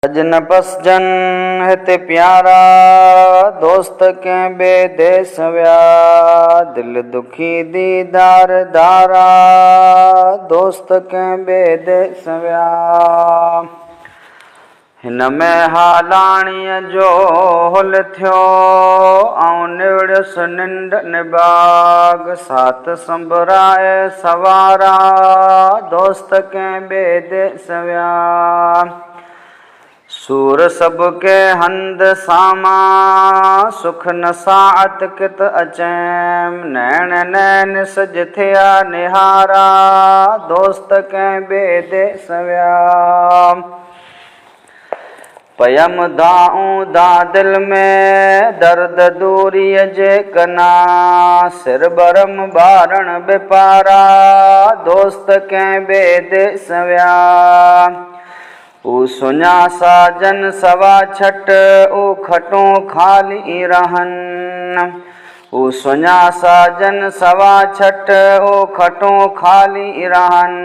सजन पसजन हिते प्यारा दोस्त कंहिं ॿिए देस विया दिल दुखी दीदार दारा दोस्त कंहिं ॿिए देस विया हिन में हालाणीअ जो हुल थियो ऐं निवड़ियुसि निंड निबाग साथ संबराए सवारा दोस्त कंहिं ॿिए देस विया सूर सबके हंद सामा सुख न साअत कित अचैम नैन नैन सज थिया निहारा दोस्त कंहिं ॿिए देस विया पयम दाऊं दा दिल में दर्द दूरीअ जे कना सिर बरम ॿारण बेपारा दोस्त कंहिं ॿिए देस विया ऊ सुञा साजन सवा छट ऊ खटूं खाली रहन ऊ सुञा साजन सवा छट ऊ खटूं खाली रहन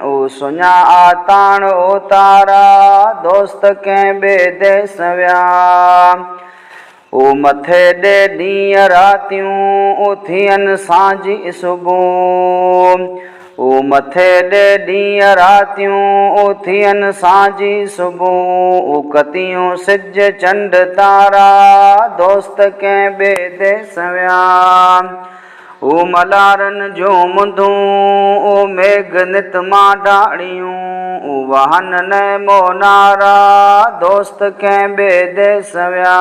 ऊ सुञा आताण ओ तारा दोस्त कंहिं ॿिए देस विया ऊ मथे ॾे ॾींहं रातियूं ऊ थियनि सांझी सुबुह ऊ मथे ॾे ॾींहं रातियूं ऊ थियनि सांझी सुबुह ऊ कतियूं सिज चंड तारा दोस्त कंहिं ॿिए देस विया ऊ मलारनि जूं मुंदूं ऊ मेघ नित मां ॾाड़ियूं ऊ वाहन नैमो नारा दोस्त कंहिं ॿिए देस विया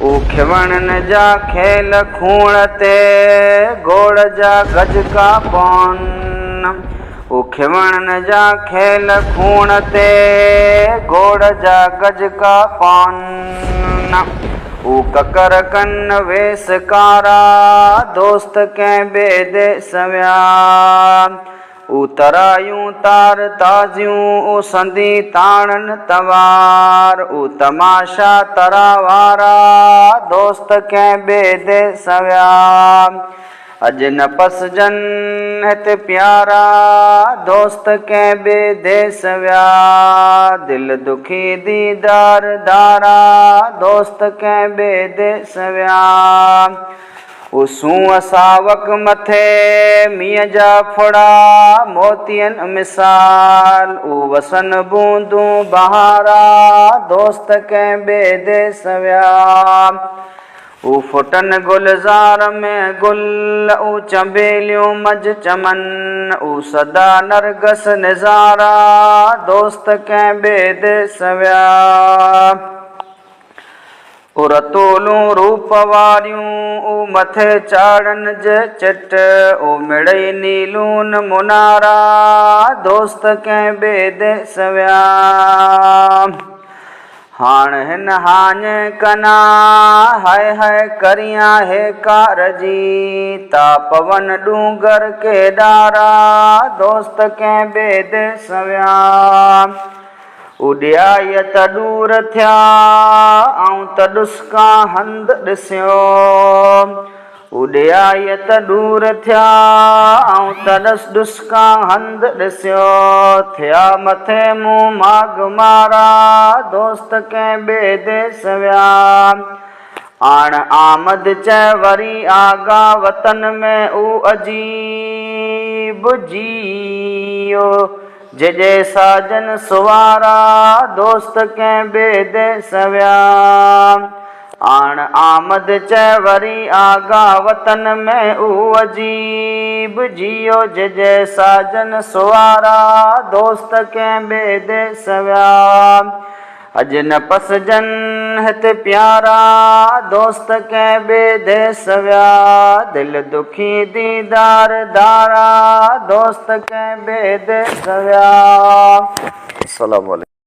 ऊ खिवणनि जा खेल खूण ते गोड़ जा गजका पवनि ऊ खिवणनि जा खेल खूण ते गोड़ जा गजका पवनि ऊ ककर कन वेस कारा दोस्त कंहिं ॿिए देस विया ऊ तरायूं तार ताज़ियूं ऊ संदी ताणनि तवार ऊ तमाशा तरावारा दोस्त कंहिं ॿिए देस विया अॼु न पसजन हिते प्यारा दोस्त कंहिं ॿिए देस विया दिल दुखी दीदार दारा दोस्त कंहिं ॿिए देस विया ऊ सूंहं सावक मथे मींहं जा फुड़ा मोतियनि मिसाल ऊ वसन बूंदूं बहारा दोस्त कंहिं ॿिए देस विया ऊ फुटन गुलज़ार में गुल ऊ चंबेलियूं मज चमन ऊ सदा नरगस निज़ारा दोस्त कंहिं ॿिए देस विया ऊ रतोलूं रूप वारियूं ऊ मथे चाढ़नि जे चिट ऊ मिड़ई नीलून मुनारा दोस्त कंहिं ॿिए देस विया हाण हिन हाञ कना हाय हाय करियां हे कार जी ता पवन डूंगर के डारा दोस्त कंहिं ॿिए देस विया उॾियाई त दूर थिया ऐं त ॾुस्का हंध ॾिसियो उॾियाई त दूर थिया ऐं त ॾुस्का हंध ॾिसियो थिया मथे मुंहुं माग मारा दोस्त कंहिं ॿिए देस विया आण आमद चए वरी आगा वतन में ऊ अजीब जियो जे साजन सुवारा दोस्त कंहिं ॿिए देस विया आण आमद चए वरी आगा वतन में ऊ अजीब जियो जे साजन सुवारा दोस्त कंहिं ॿिए देस विया अॼु न पसजन हिते प्यारा दोस्त कंहिं ॿिए देस विया दिल दुखी दीदार दारा दोस्त कंहिं ॿिए देस विया। अस्सलामु अलैकुम।